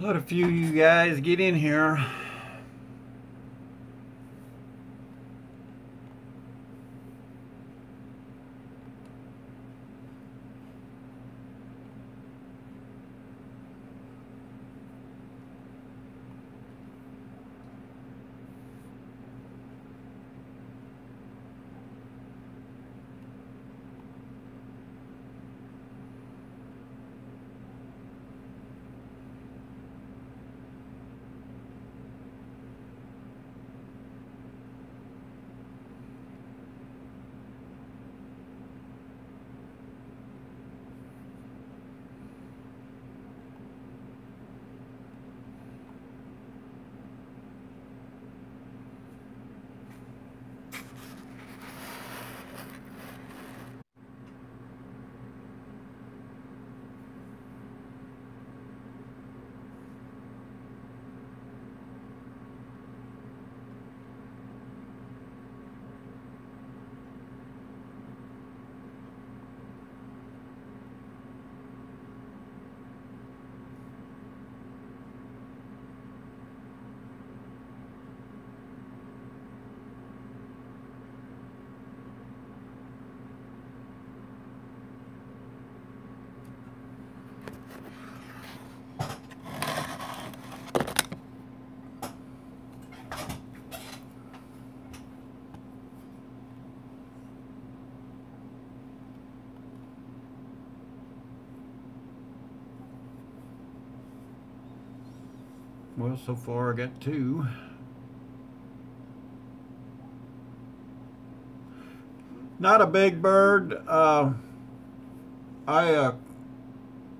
Let a few of you guys get in here. Well, so far I got two. Not a big bird.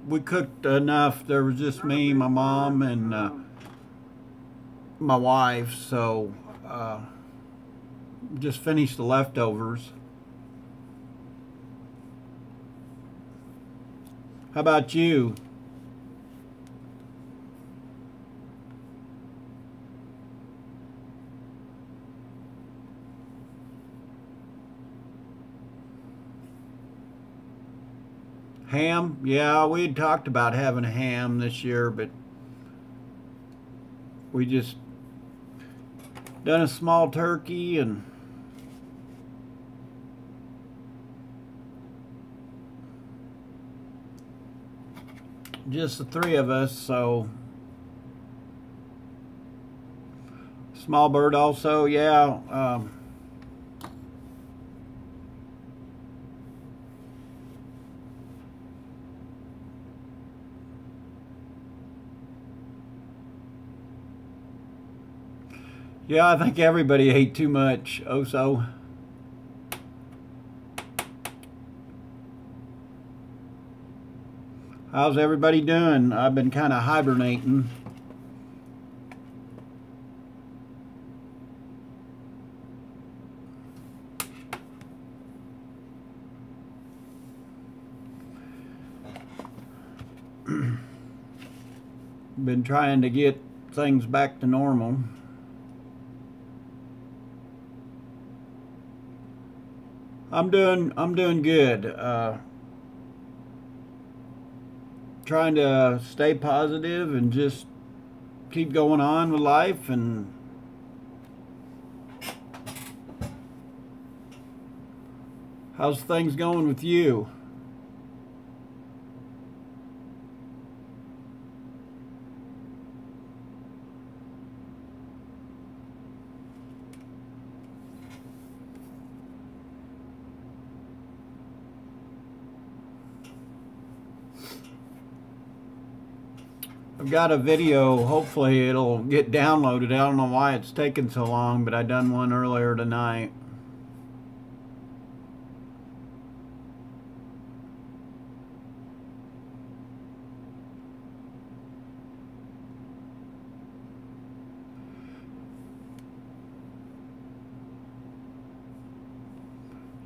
We cooked enough. There was just me, my mom, and my wife. So just finished the leftovers. How about you? Ham? Yeah, we had talked about having a ham this year, but we just done a small turkey and just the three of us, so small bird also, yeah. Yeah, I think everybody ate too much, so. How's everybody doing? I've been kind of hibernating. Been trying to get things back to normal. I'm doing good. Trying to stay positive and just keep going on with life. And how's things going with you? I've got a video, hopefully it'll get downloaded. I don't know why it's taking so long, but I done one earlier tonight.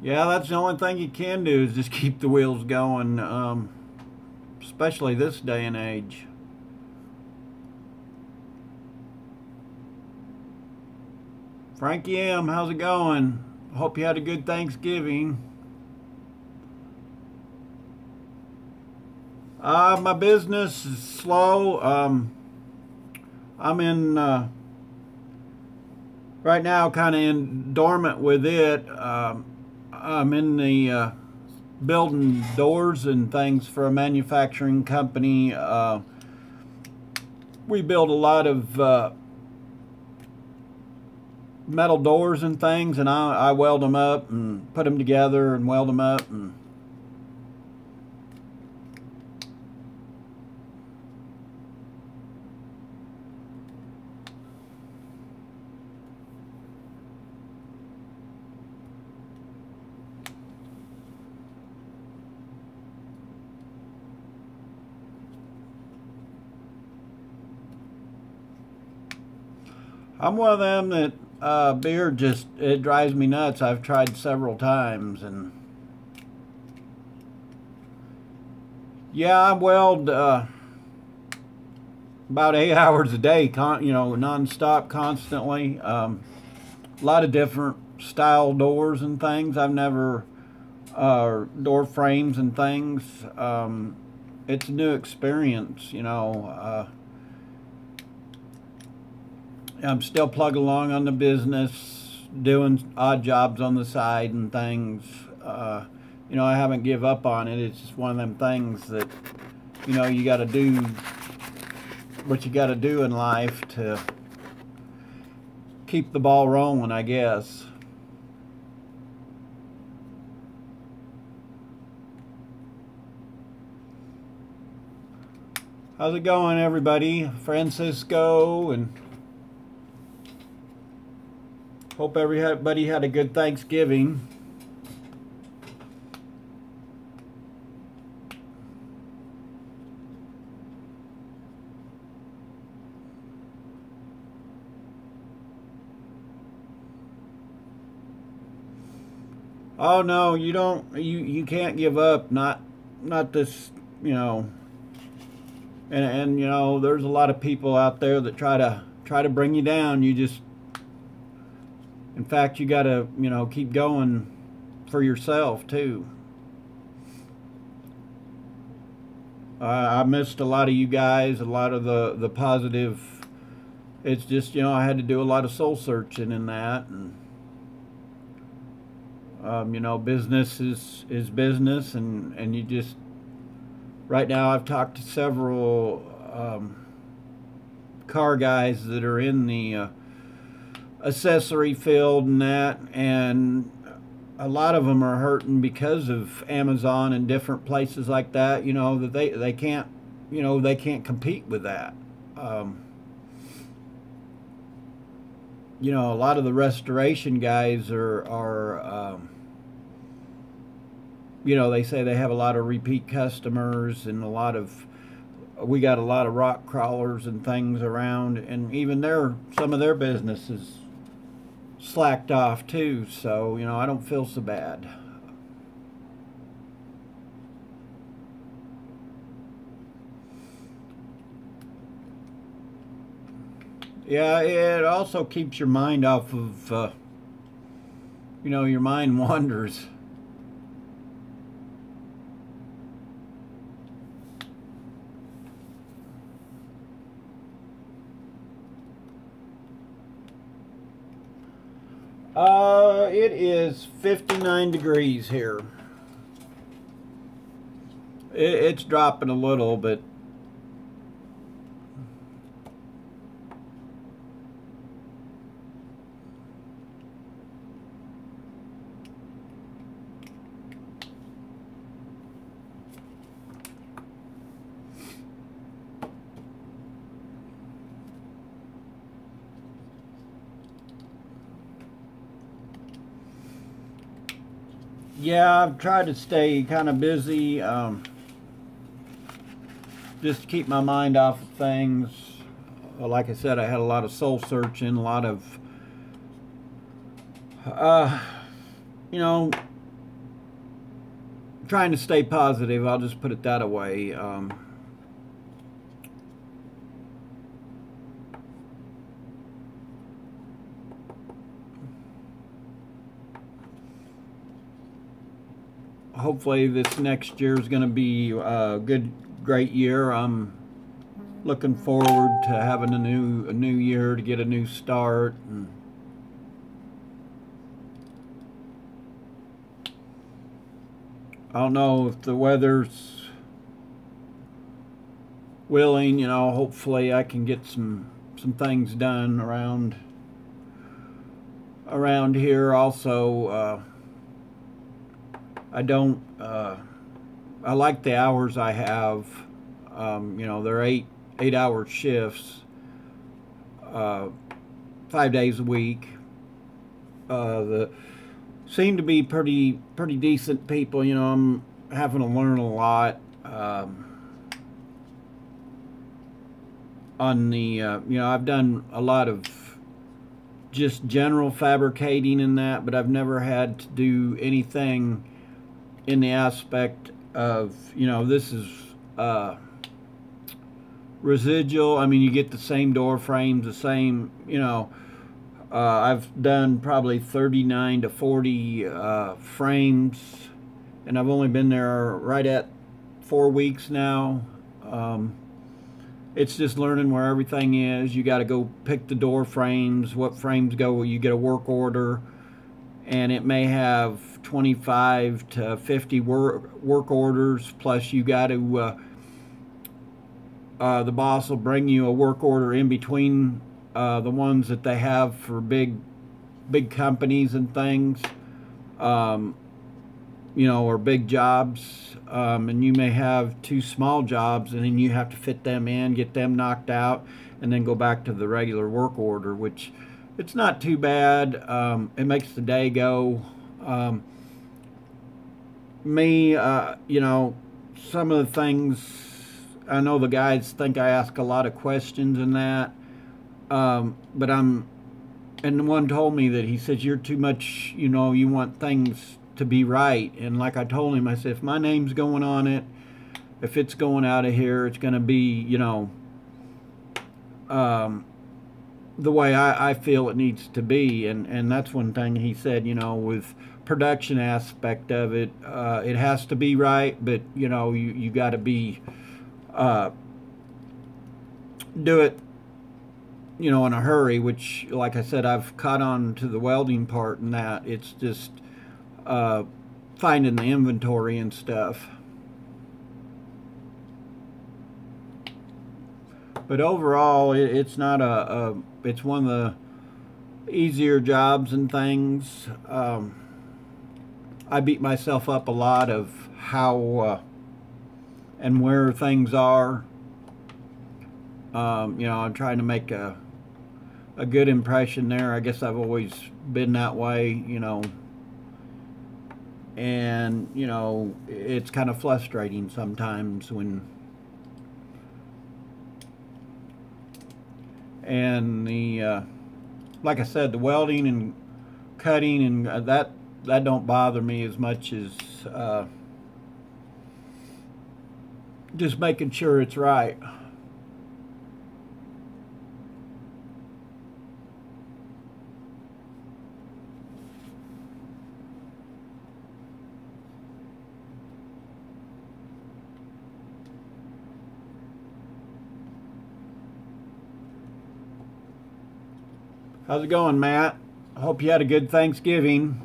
Yeah, that's the only thing you can do is just keep the wheels going, especially this day and age. Frankie M., how's it going? Hope you had a good Thanksgiving. My business is slow. I'm in right now, kind of in dormant with it. I'm in the building doors and things for a manufacturing company. We build a lot of metal doors and things, and I weld them up and put them together and weld them up. And I'm one of them that beer just, it drives me nuts. I've tried several times, and yeah, I weld about 8 hours a day, non-stop, constantly. A lot of different style doors and things. I've never door frames and things. It's a new experience, I'm still plugging along on the business, doing odd jobs on the side and things. I haven't give up on it. It's just one of them things that, you got to do what you got to do in life to keep the ball rolling, I guess. How's it going, everybody? Francisco, and hope everybody had a good Thanksgiving. Oh no, you don't. You can't give up. Not this. And there's a lot of people out there that try to bring you down. You just, in fact, you got to keep going for yourself too. I missed a lot of you guys, a lot of the positive. It's just I had to do a lot of soul searching in that, and business is business, and you just, right now I've talked to several car guys that are in the accessory field and that, and a lot of them are hurting because of Amazon and different places like that, that they can't, they can't compete with that. A lot of the restoration guys are they say they have a lot of repeat customers, and we got a lot of rock crawlers and things around, and even some of their businesses slacked off too, so I don't feel so bad. Yeah, it also keeps your mind off of your mind wanders. It is 59 degrees here. It's dropping a little, but yeah, I've tried to stay kind of busy, just to keep my mind off of things. Like I said, I had a lot of soul searching, a lot of, trying to stay positive. I'll just put it that way. Hopefully this next year is going to be a great year. I'm looking forward to having a new year, to get a new start. And I don't know if the weather's willing, you know, hopefully I can get some things done around here. Also, I like the hours I have. You know, they're 8-hour shifts, 5 days a week. The seem to be pretty decent people. You know, I'm having to learn a lot on the you know, I've done a lot of just general fabricating in that, but I've never had to do anything in the aspect of, you know, this is residual. I mean, you get the same door frames, the same, you know, I've done probably 39 to 40 frames, and I've only been there right at 4 weeks now. It's just learning where everything is. You got to go pick the door frames, what frames go. You get a work order, and it may have 25 to 50 work orders, plus you got to the boss will bring you a work order in between the ones that they have for big companies and things, you know, or big jobs, and you may have 2 small jobs, and then you have to fit them in, get them knocked out, and then go back to the regular work order, which it's not too bad. It makes the day go. You know, some of the things, I know the guys think I ask a lot of questions and that, but and one told me that he says, you're too much, you know, you want things to be right. And like I told him, I said, if my name's going on it, if it's going out of here, it's going to be, you know, the way I feel it needs to be. And that's one thing he said, you know, with production aspect of it, it has to be right, but, you know, you got to be, do it, you know, in a hurry, which, like I said, I've caught on to the welding part, and that it's just finding the inventory and stuff. But overall, it's not it's one of the easier jobs and things. I beat myself up a lot of how and where things are. You know, I'm trying to make a good impression there. I guess I've always been that way, you know. And, you know, it's kind of frustrating sometimes when, and the like I said, the welding and cutting and that don't bother me as much as just making sure it's right. How's it going, Matt? I hope you had a good Thanksgiving.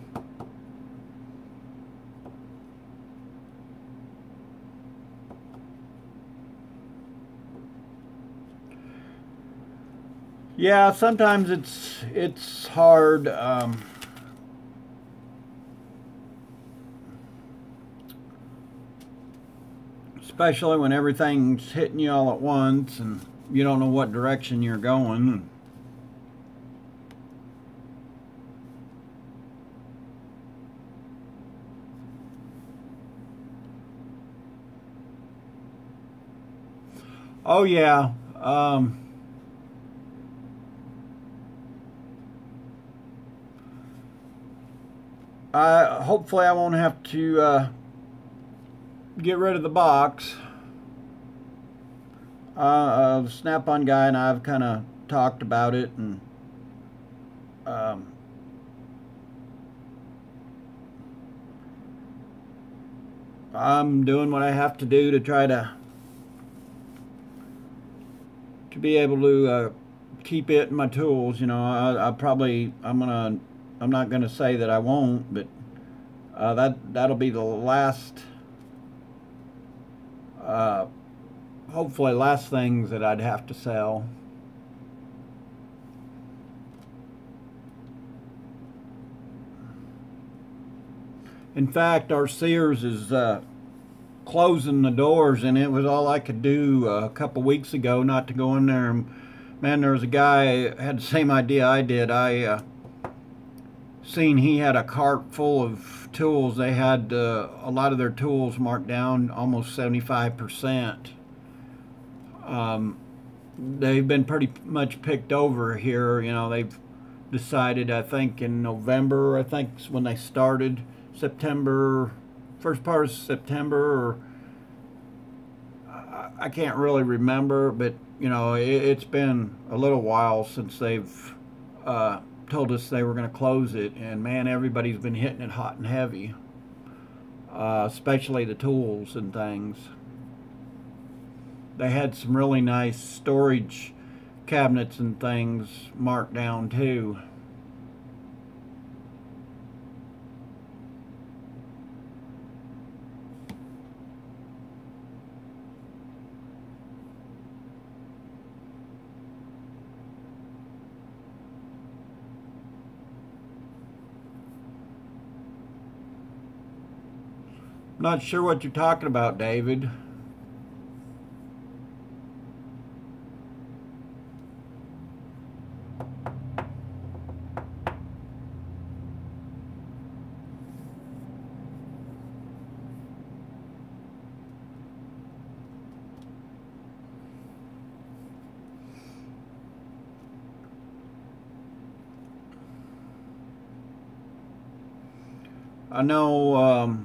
Yeah, sometimes it's hard. Especially when everything's hitting you all at once and you don't know what direction you're going. Oh yeah. Hopefully I won't have to get rid of the box. The Snap-on guy and I have kind of talked about it, and I'm doing what I have to do to try to to be able to keep it in my tools. You know, I'm not gonna say that I won't, but that'll be the last, hopefully last things that I'd have to sell. In fact, our Sears is closing the doors, and it was all I could do a couple weeks ago not to go in there. And man, there was a guy had the same idea I did. I seen he had a cart full of tools. They had a lot of their tools marked down almost 75%. They've been pretty much picked over here. You know, they've decided, I think in November, I think is when they started, September, first part of September, or I can't really remember, but you know, it's been a little while since they've told us they were going to close it, and man, everybody's been hitting it hot and heavy, especially the tools and things. They had some really nice storage cabinets and things marked down too. Not sure what you're talking about, David. I know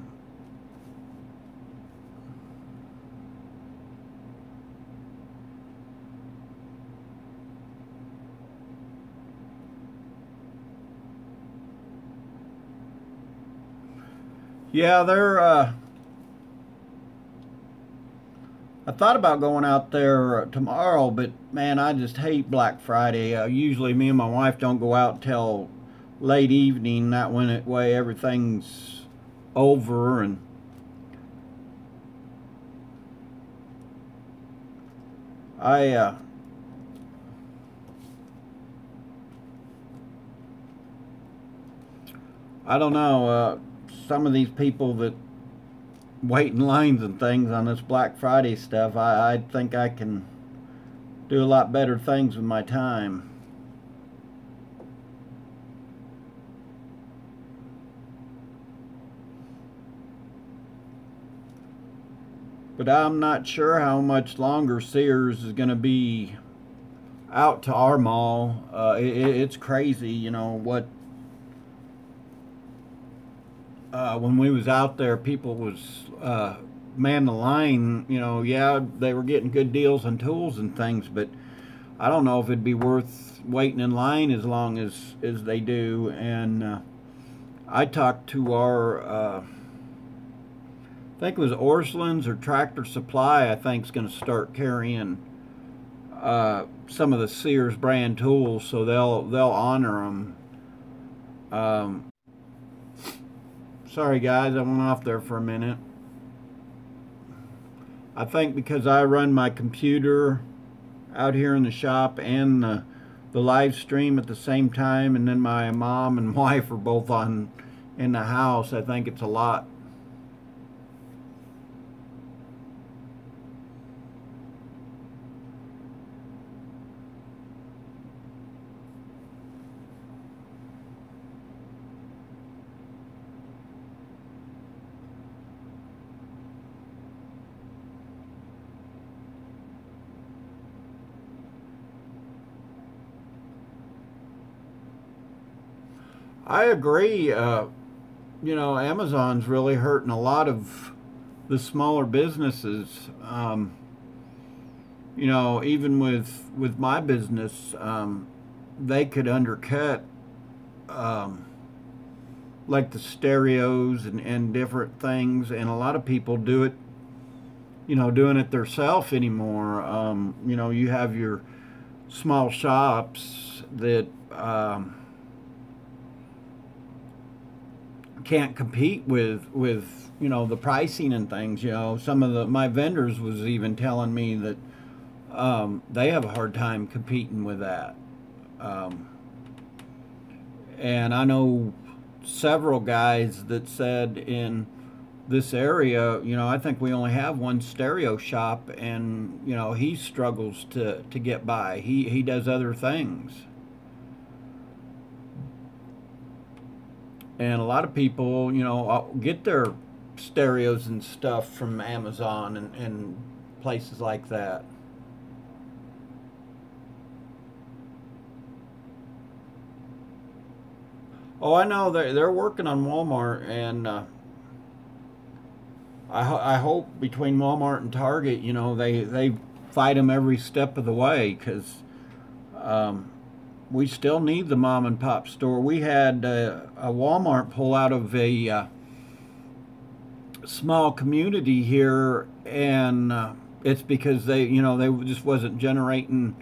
yeah, they're I thought about going out there tomorrow, but man, I just hate Black Friday. Usually me and my wife don't go out till late evening. That way everything's over, and I don't know, some of these people that wait in lines and things on this Black Friday stuff, I think I can do a lot better things with my time. But I'm not sure how much longer Sears is going to be out to our mall. It's crazy, you know, what when we was out there, people was man the line. You know, yeah, they were getting good deals on tools and things, but I don't know if it'd be worth waiting in line as long as they do. And I talked to our I think it was Orscheln's or Tractor Supply, I think is going to start carrying some of the Sears brand tools, so they'll honor them. Sorry guys, I went off there for a minute. I think because I run my computer out here in the shop and the live stream at the same time, and then my mom and wife are both on in the house, I think it's a lot. I agree. You know, Amazon's really hurting a lot of the smaller businesses. You know, even with my business, they could undercut like the stereos and different things, and a lot of people do it, you know, doing it themselves anymore. You know, you have your small shops that can't compete with you know, the pricing and things. You know, some of my vendors was even telling me that they have a hard time competing with that. And I know several guys that said in this area, you know, I think we only have one stereo shop, and you know, he struggles to get by. He does other things. And a lot of people, you know, get their stereos and stuff from Amazon and places like that. Oh, I know they're working on Walmart, and I hope between Walmart and Target, you know, they fight them every step of the way, because we still need the mom and pop store. We had a Walmart pull out of a small community here, and it's because they, you know, they just wasn't generating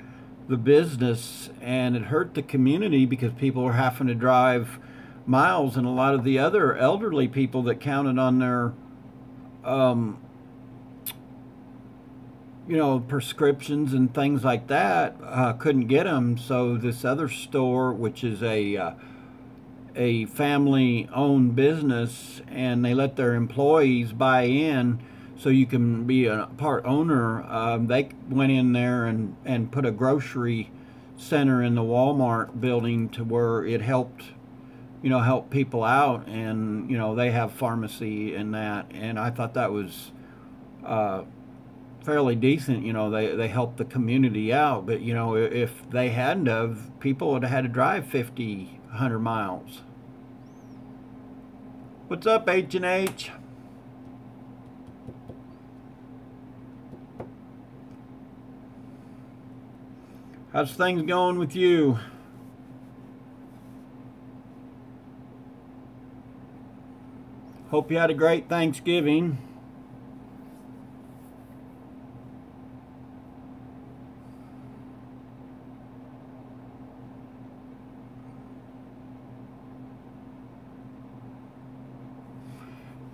the business, and it hurt the community because people are having to drive miles, and a lot of the other elderly people that counted on their you know, prescriptions and things like that couldn't get them. So this other store, which is a family-owned business, and they let their employees buy in so you can be a part owner. They went in there and put a grocery center in the Walmart building to where it helped, you know, help people out. And you know, they have pharmacy and that, and I thought that was fairly decent. You know, they helped the community out. But you know, if they hadn't have, people would have had to drive 50, 100 miles. What's up, H&H? How's things going with you? Hope you had a great Thanksgiving.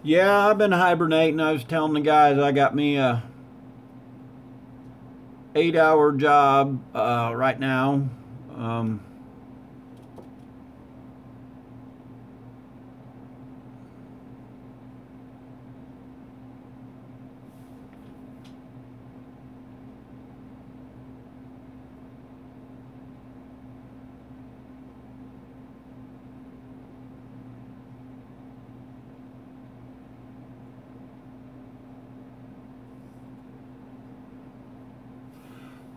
Yeah, I've been hibernating. I was telling the guys I got me a 8-hour job right now.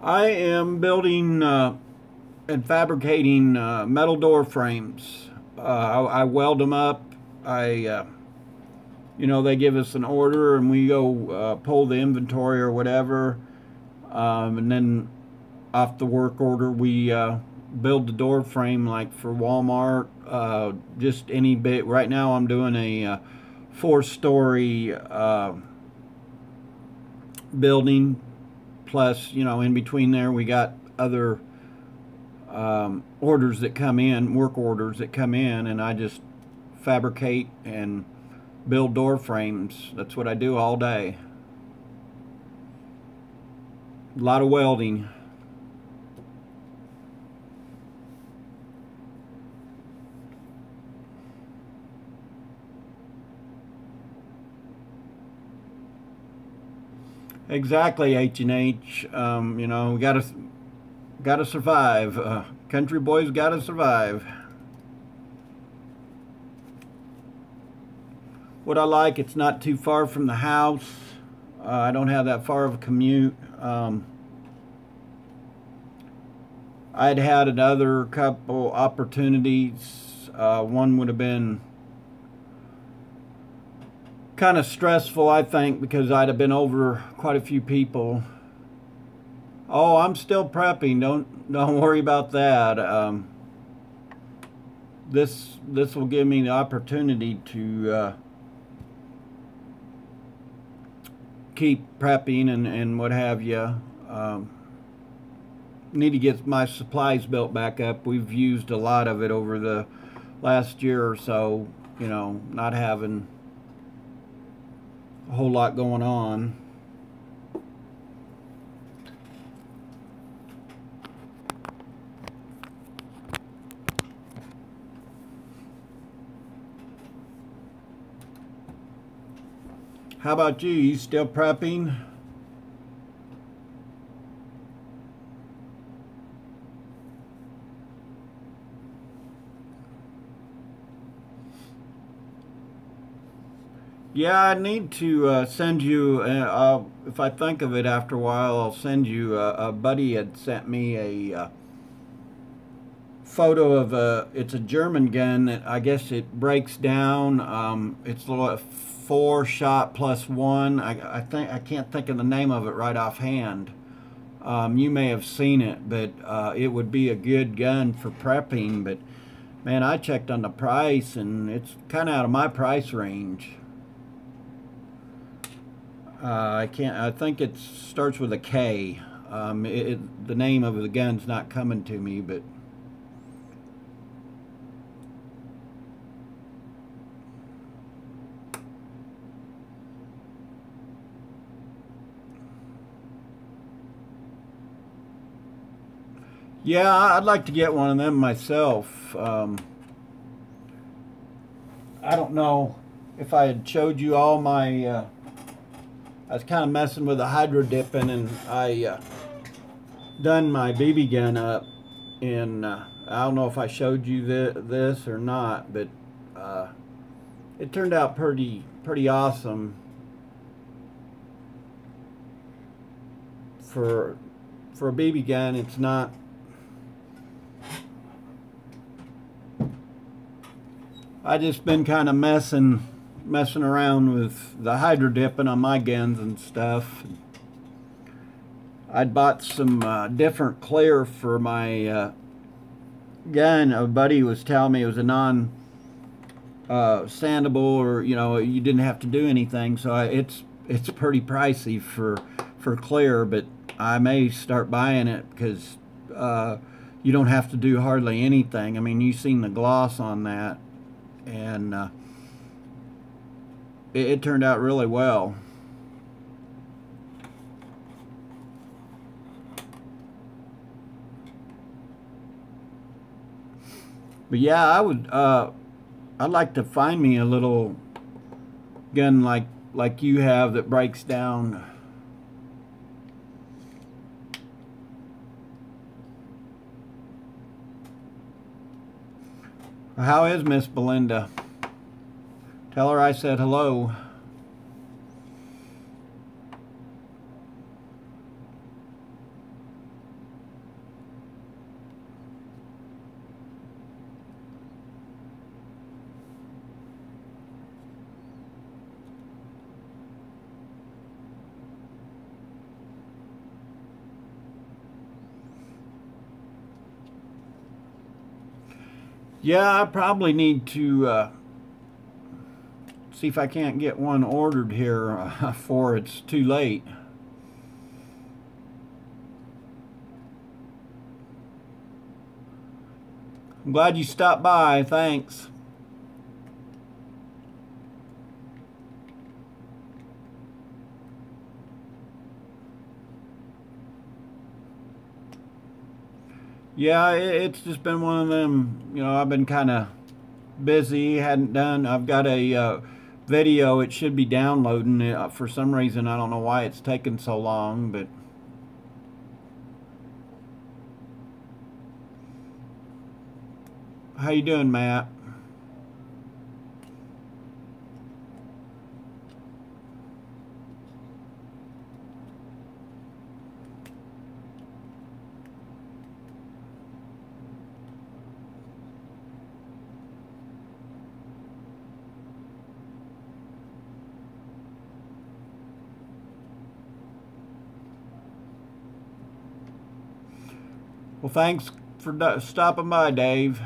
I am building and fabricating metal door frames. I weld them up. You know, they give us an order, and we go pull the inventory or whatever, and then off the work order we build the door frame, like for Walmart, just any bit. Right now I'm doing a 4-story building. Plus, you know, in between there, we got other orders that come in, work orders that come in, and I just fabricate and build door frames. That's what I do all day. A lot of welding. Exactly, H&H. You know, we gotta survive. Country boys gotta survive. What I like, it's not too far from the house. I don't have that far of a commute. I'd had another couple opportunities. One would have been kind of stressful, I think, because I'd have been over quite a few people. Oh, I'm still prepping. Don't worry about that. This will give me the opportunity to keep prepping and what have you. need to get my supplies built back up. We've used a lot of it over the last year or so, you know, not having a whole lot going on. How about you? You still prepping? Yeah, I need to send you, if I think of it after a while, I'll send you, a buddy had sent me a photo of it's a German gun that I guess it breaks down. It's a little 4-shot plus 1. I can't think of the name of it right offhand. You may have seen it, but it would be a good gun for prepping. But man, I checked on the price, and it's kind of out of my price range. I think it starts with a K. The name of the gun's not coming to me, but yeah, I'd like to get one of them myself. I don't know if I had showed you all my I was kind of messing with the hydro dipping, and I done my BB gun up in, I don't know if I showed you this or not, but it turned out pretty awesome for a BB gun. It's not, I just been kind of messing around with the hydro dipping on my guns and stuff. I'd bought some different clear for my gun. A buddy was telling me it was a non sandable, or you know, you didn't have to do anything, so it's pretty pricey for clear, but I may start buying it because you don't have to do hardly anything. I mean, you've seen the gloss on that, and it turned out really well. But yeah, I'd like to find me a little gun like you have that breaks down. How is Miss Belinda? Tell her I said hello. Yeah, I probably need to see if I can't get one ordered here before it's too late. I'm glad you stopped by. Thanks. Yeah, it's just been one of them, you know, I've been kind of busy, I've got a video, it should be downloading. For some reason, I don't know why it's taken so long, but how you doing, Matt? Well, thanks for stopping by, Dave.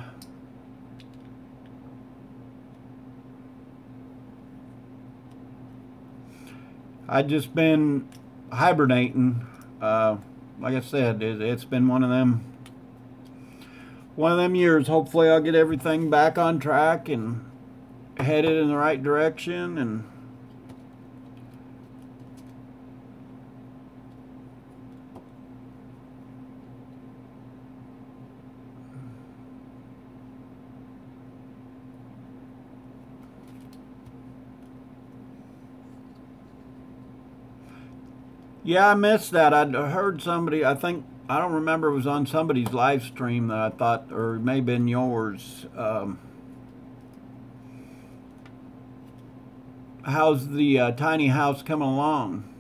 I've just been hibernating. like I said, it's been one of them years. Hopefully I'll get everything back on track and headed in the right direction. And yeah, I missed that. I'd heard somebody, I don't remember, it was on somebody's live stream that I thought, or it may have been yours. How's the tiny house coming along?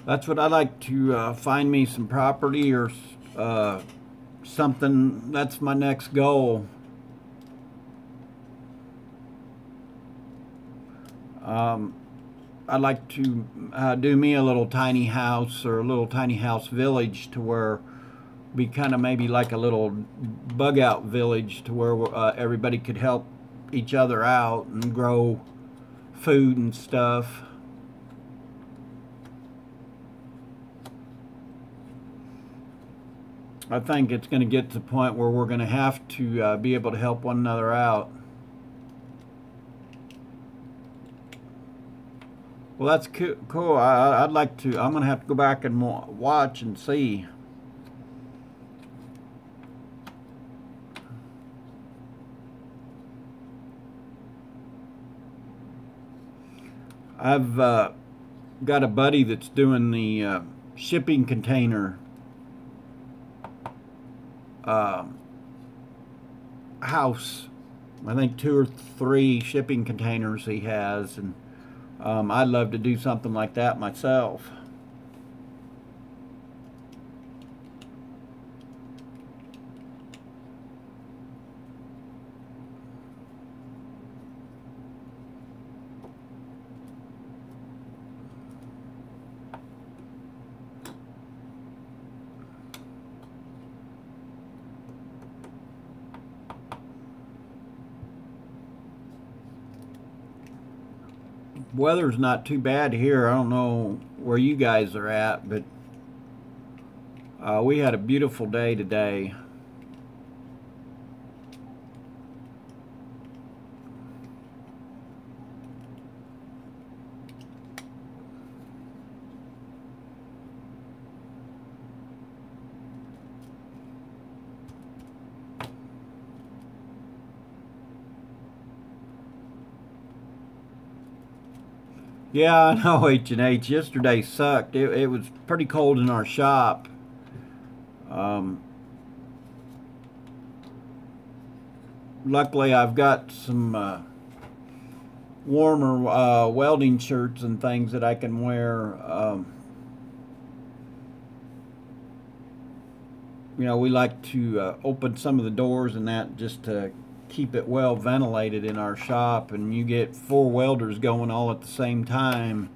That's what I like to find me some property or something. That's my next goal. I'd like to do me a little tiny house or a little tiny house village to where be kind of maybe like a little bug out village to where everybody could help each other out and grow food and stuff. I think it's going to get to the point where we're going to have to be able to help one another out. Well, that's cool. I'd like to. I'm going to have to go back and watch and see. I've got a buddy that's doing the shipping container house. I think 2 or 3 shipping containers he has, and I'd love to do something like that myself. Weather's not too bad here. I don't know where you guys are at, but we had a beautiful day today. Yeah, I know, H&H. Yesterday sucked. It was pretty cold in our shop. Luckily, I've got some warmer welding shirts and things that I can wear. You know, we like to open some of the doors and that just to keep it well ventilated in our shop, and you get 4 welders going all at the same time,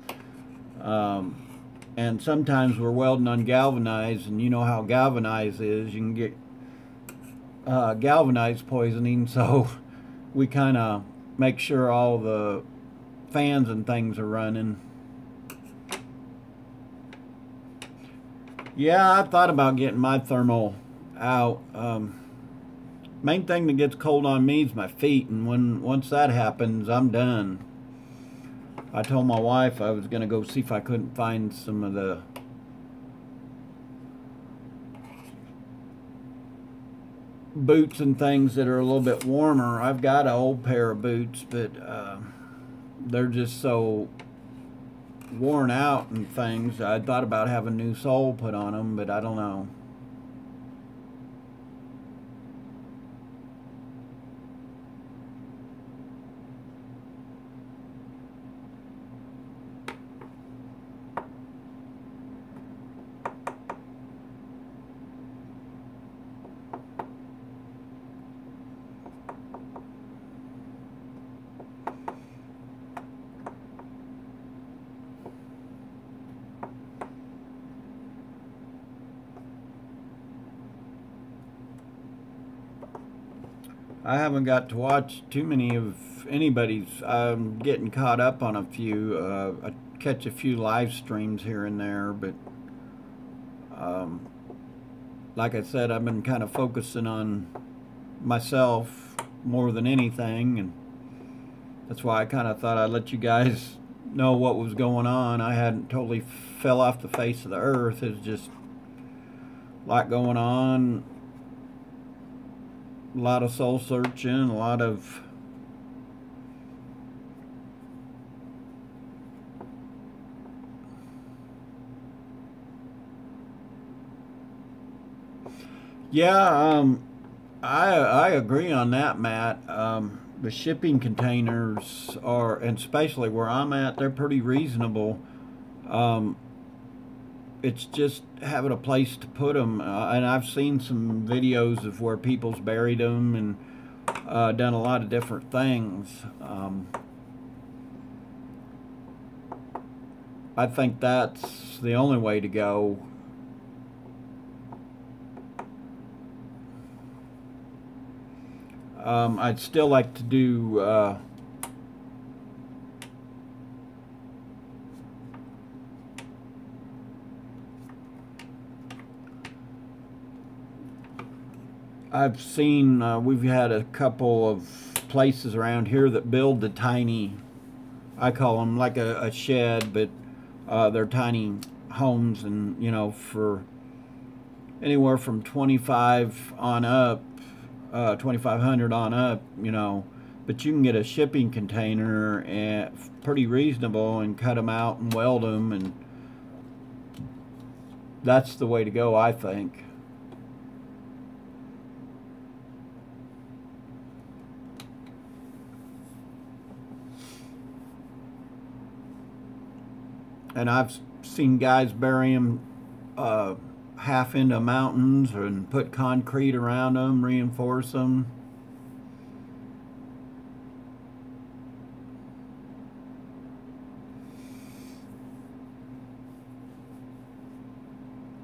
and sometimes we're welding on galvanized, and you know how galvanized is. You can get galvanized poisoning, so we kind of make sure all the fans and things are running. Yeah, I thought about getting my thermal out. Main thing that gets cold on me is my feet, and once that happens, I'm done. I told my wife I was going to go see if I couldn't find some of the boots and things that are a little bit warmer. I've got an old pair of boots, but they're just so worn out and things. I thought about having a new sole put on them, but I don't know. I haven't got to watch too many of anybody's. I'm getting caught up on a few. I catch a few live streams here and there, but um, like I said, I've been kind of focusing on myself more than anything, and that's why I kind of thought I'd let you guys know what was going on. I hadn't totally fell off the face of the earth. It's just a lot going on, a lot of soul searching, a lot of yeah. I agree on that, Matt. The shipping containers are, and especially where I'm at, they're pretty reasonable. Um, it's just having a place to put them, and I've seen some videos of where people's buried them and done a lot of different things. I think that's the only way to go. I'd still like to do I've seen we've had a couple of places around here that build the tiny, I call them like a shed, but they're tiny homes, and you know, for anywhere from 25 on up, 2,500 on up, you know, but you can get a shipping container at pretty reasonable and cut them out and weld them, and that's the way to go, I think. And I've seen guys bury them half into mountains and put concrete around them, reinforce them.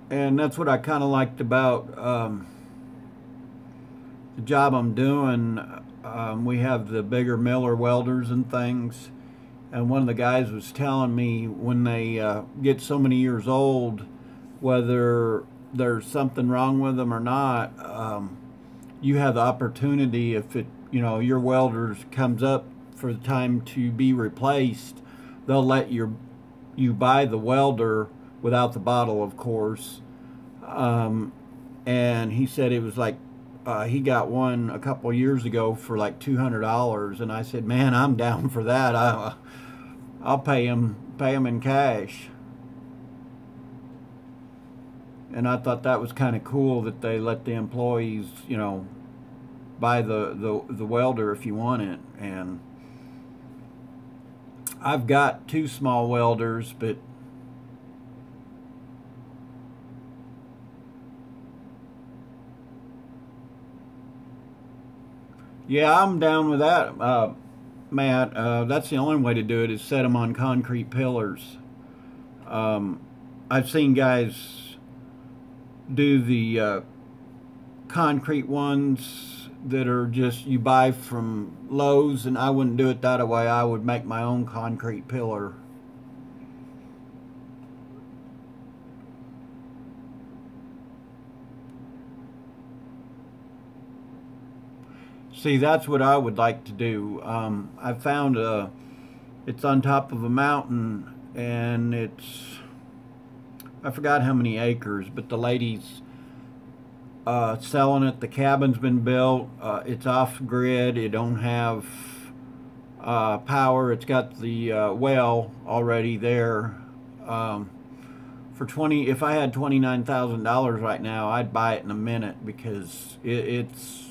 And that's what I kind of liked about the job I'm doing. We have the bigger Miller welders and things, and one of the guys was telling me when they get so many years old, whether there's something wrong with them or not, you have the opportunity, if it, you know, your welder comes up for the time to be replaced, they'll let you buy the welder without the bottle, of course. And he said it was like he got one a couple years ago for like $200, and I said, man, I'm down for that. I'll pay him in cash. And I thought that was kind of cool that they let the employees, you know, buy the welder if you want it. And I've got two small welders, but yeah, I'm down with that, Matt. That's the only way to do it, is set them on concrete pillars. I've seen guys do the concrete ones that are just you buy from Lowe's, and I wouldn't do it that way. I would make my own concrete pillar. See, that's what I would like to do. I found it's on top of a mountain, and it's, I forgot how many acres, but the lady's selling it. The cabin's been built. It's off grid. It don't have power. It's got the well already there. For if I had $29,000 right now, I'd buy it in a minute, because it's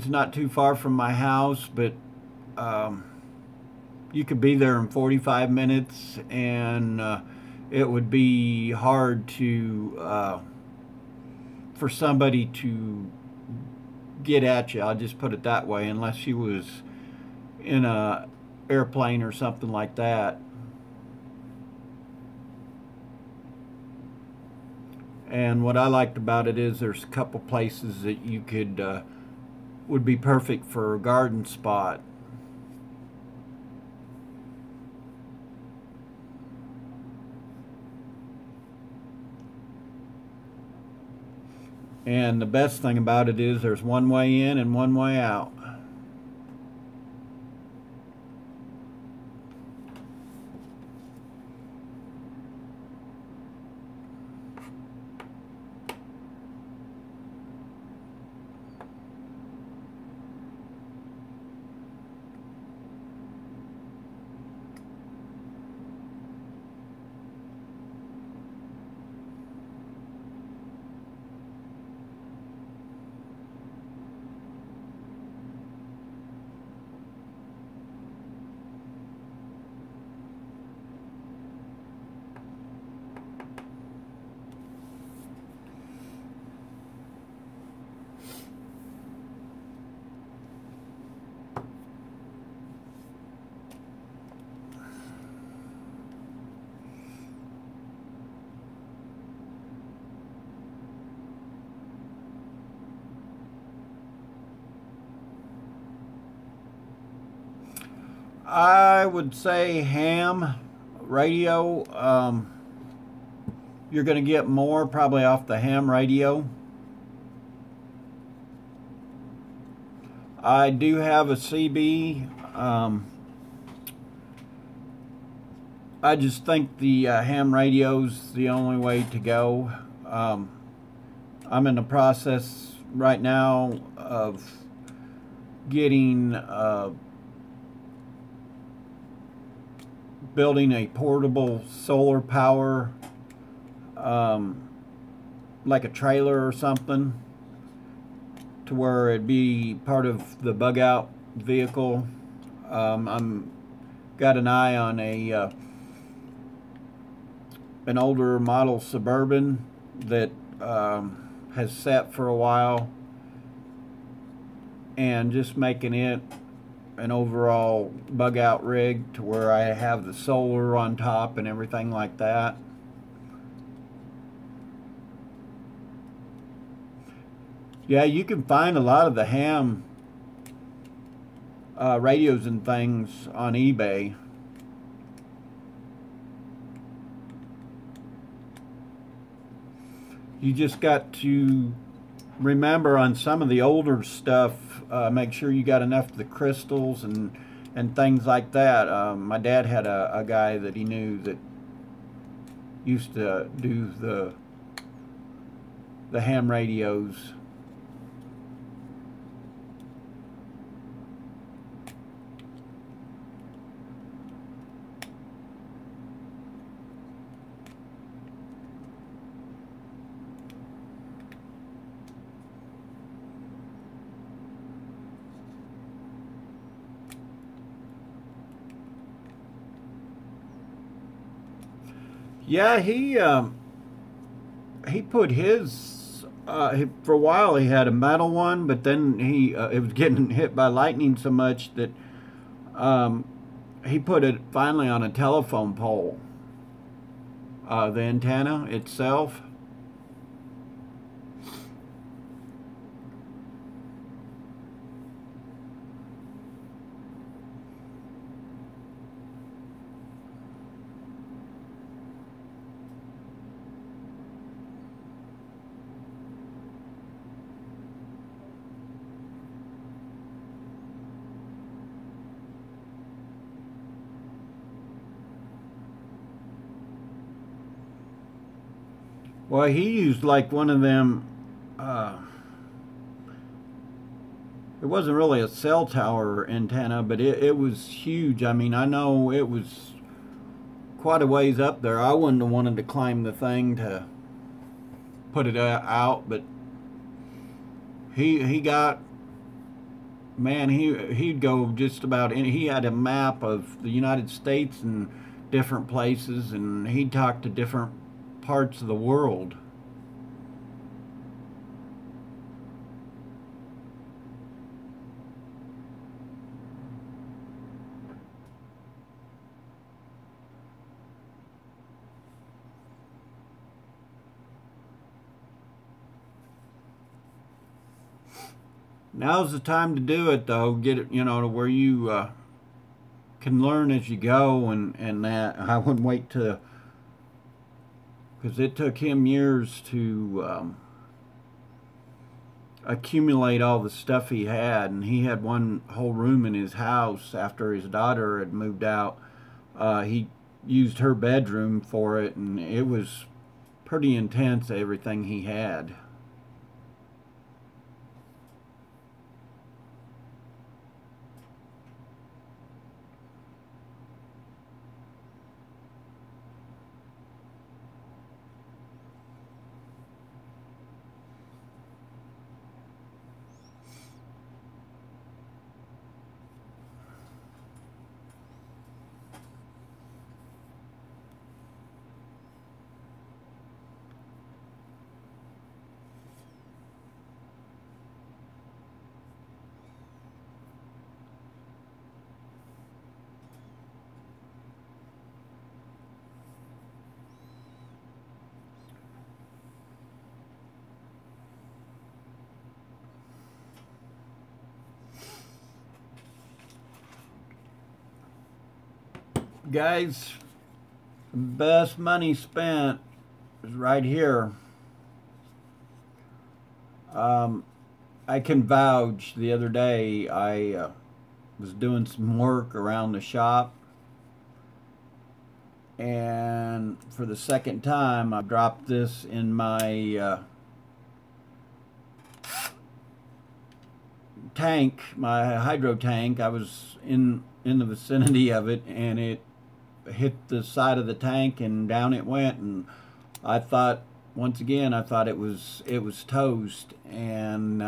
not too far from my house, but you could be there in 45 minutes, and it would be hard to for somebody to get at you. I'll just put it that way, unless she was in a airplane or something like that. And what I liked about it is there's a couple places that you could would be perfect for a garden spot. And the best thing about it is there's one way in and one way out. I would say ham radio. You're going to get more probably off the ham radio. I do have a CB. I just think the ham radio's the only way to go. I'm in the process right now of getting building a portable solar power, like a trailer or something, to where it'd be part of the bug out vehicle. I'm got an eye on a an older model Suburban that has sat for a while, and just making it an overall bug out rig to where I have the solar on top and everything like that. Yeah, you can find a lot of the ham radios and things on eBay. You just got to remember on some of the older stuff, make sure you got enough of the crystals and things like that. My dad had a guy that he knew that used to do the ham radios. Yeah, he put his for a while he had a metal one, but then it was getting hit by lightning so much that he put it finally on a telephone pole. The antenna itself. Well, he used like one of them, it wasn't really a cell tower antenna, but it was huge. I mean, I know it was quite a ways up there. I wouldn't have wanted to climb the thing to put it out, but he got, man, he'd go just about any, he had a map of the United States and different places, and he'd talk to different parts of the world. Now's the time to do it, though. Get it, you know, to where you can learn as you go, and that. I wouldn't wait to, because it took him years to accumulate all the stuff he had, and he had one whole room in his house after his daughter had moved out. He used her bedroom for it, and it was pretty intense, everything he had. Guys, best money spent is right here. I can vouch. The other day I was doing some work around the shop, and for the second time I dropped this in my tank, my hydro tank. I was in the vicinity of it, and it hit the side of the tank and down it went, and I thought, once again, I thought it was toast, and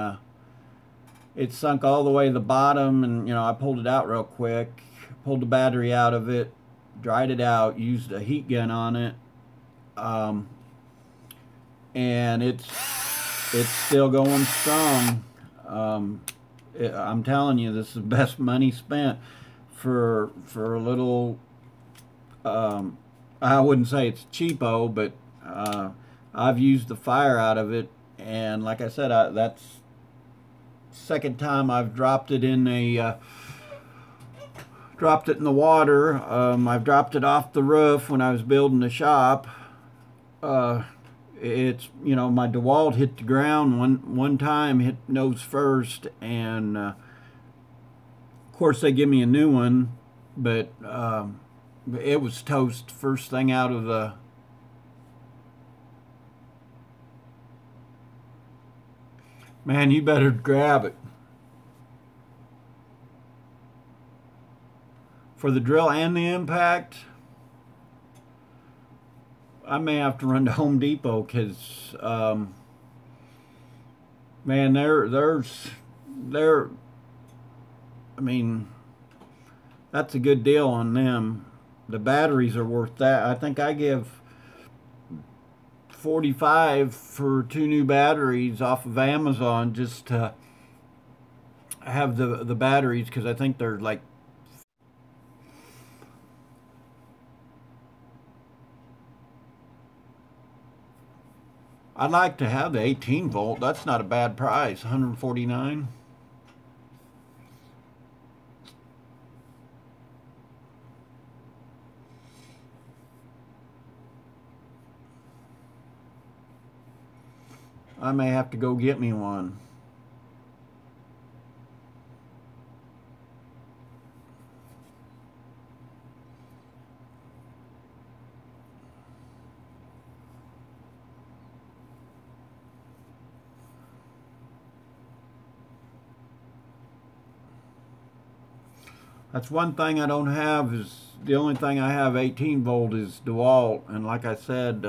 it sunk all the way to the bottom. And you know, I pulled it out real quick, pulled the battery out of it, dried it out, used a heat gun on it, and it's still going strong. I'm telling you, this is the best money spent for a little. I wouldn't say it's cheapo, but I've used the fire out of it, and like I said, that's second time I've dropped it in the water. I've dropped it off the roof when I was building the shop. It's, you know, my DeWalt hit the ground one time, hit nose first, and of course they give me a new one, but it was toast first thing out of the. Man, you better grab it. For the drill and the impact, I may have to run to Home Depot, because man, I mean, that's a good deal on them. The batteries are worth that. I think I give $45 for 2 new batteries off of Amazon just to have the batteries, because I think they're like. I'd like to have the 18 volt. That's not a bad price, $149. I may have to go get me one. That's one thing I don't have. Is the only thing I have 18 volt is DeWalt, and like I said,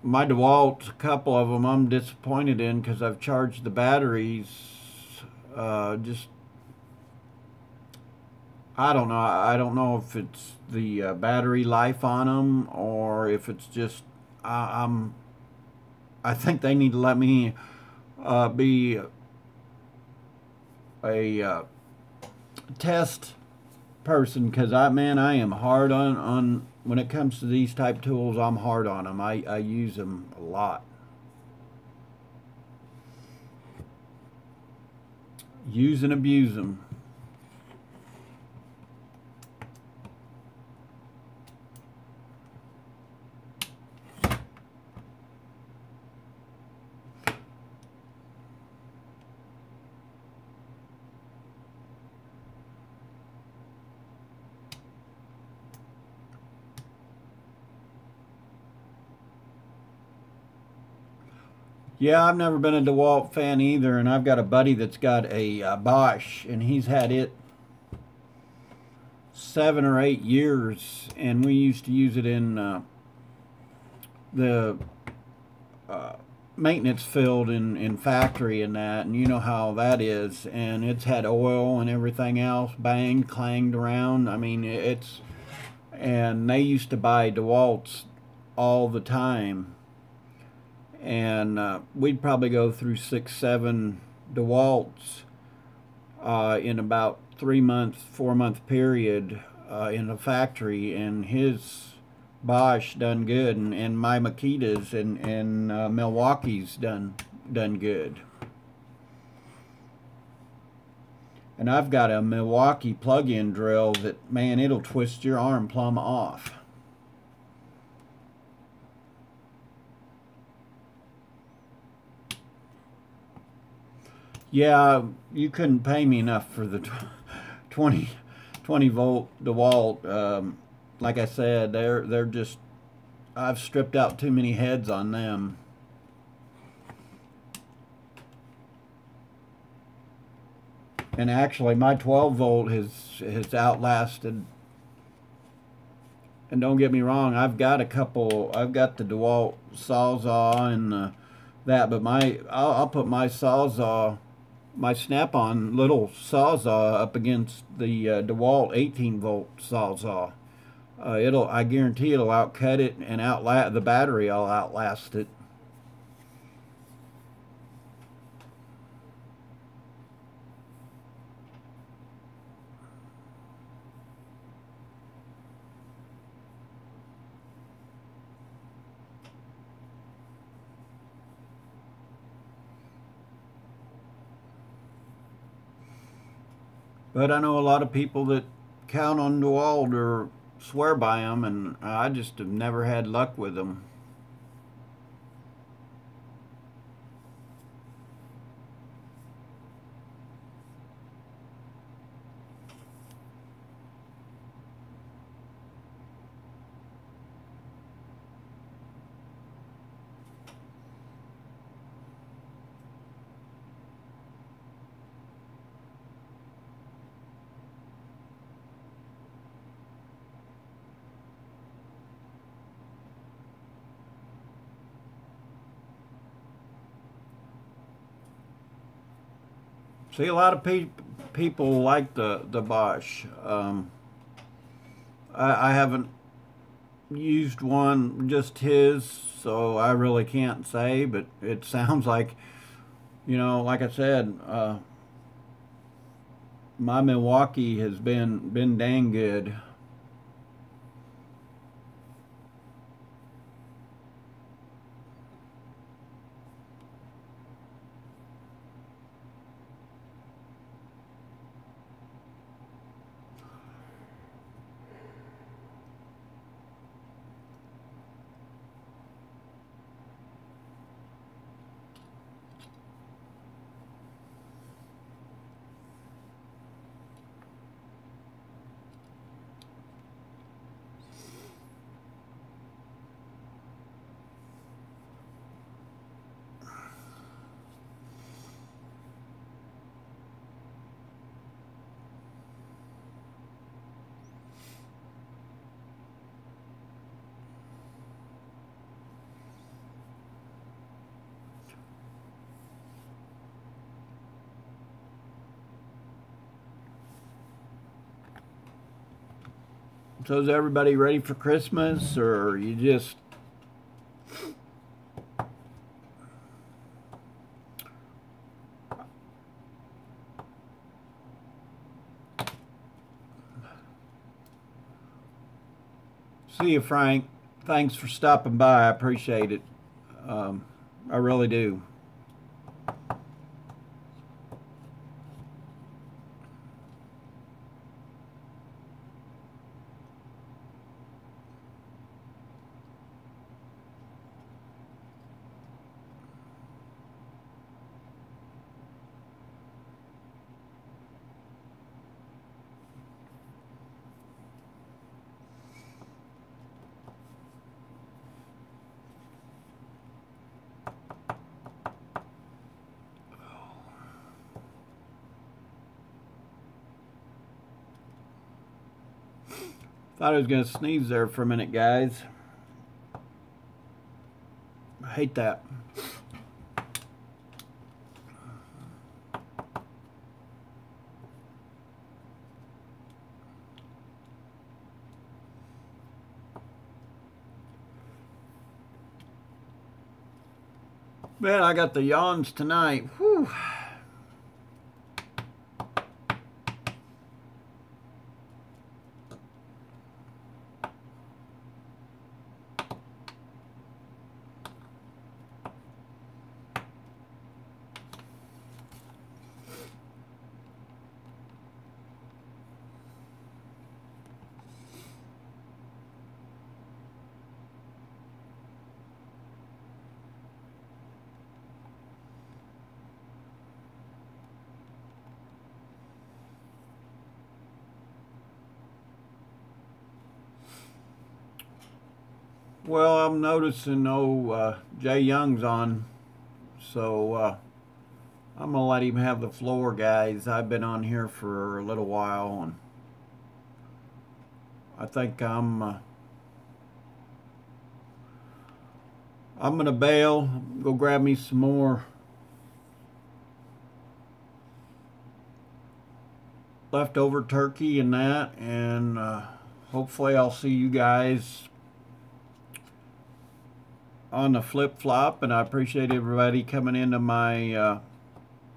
my DeWalt, a couple of them I'm disappointed in, because I've charged the batteries. Just, I don't know. I don't know if it's the battery life on them, or if it's just I think they need to let me be a test person, because I am hard on when it comes to these type tools. I'm hard on them. I use them a lot. Use and abuse them. Yeah, I've never been a DeWalt fan either, and I've got a buddy that's got a Bosch, and he's had it 7 or 8 years, and we used to use it in the maintenance field in factory and that, and you know how that is, and it's had oil and everything else banged, clanged around. I mean, and they used to buy DeWalt's all the time. And we'd probably go through 6, 7 DeWalt's in about 3-month, 4-month period in the factory, and his Bosch done good, and my Makita's and Milwaukee's done good. And I've got a Milwaukee plug-in drill that, man, it'll twist your arm plumb off. Yeah, you couldn't pay me enough for the 20 volt DeWalt. Like I said, they're just, I've stripped out too many heads on them. And actually, my 12 volt has outlasted. And don't get me wrong, I've got the DeWalt Sawzall and that, but I'll put my Sawzall, my Snap-on little Sawzall up against the DeWalt 18 volt Sawzall. I guarantee it'll outcut it, and the battery will outlast it. But I know a lot of people that count on DeWalt or swear by them, and I just have never had luck with them. See, a lot of people like the Bosch. I haven't used one, just his, so I really can't say, but it sounds like, you know, like I said, my Milwaukee has been dang good. So is everybody ready for Christmas, or you just... See you, Frank. Thanks for stopping by. I appreciate it. I really do. Thought I was going to sneeze there for a minute, guys. I hate that. Man, I got the yawns tonight. Whew. Well, I'm noticing Jay Young's on, so I'm gonna let him have the floor, guys. I've been on here for a little while, and I think I'm gonna bail, go grab me some more leftover turkey and that, and hopefully I'll see you guys on the flip-flop. And I appreciate everybody coming into my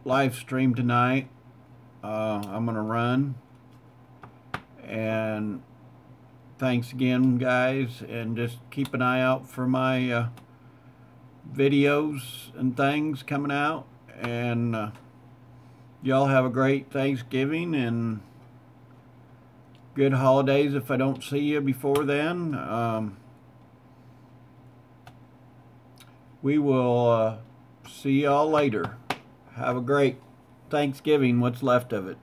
live stream tonight. I'm gonna run, and thanks again, guys, and just keep an eye out for my videos and things coming out, and y'all have a great Thanksgiving and good holidays if I don't see you before then. We will see y'all later. Have a great Thanksgiving, what's left of it.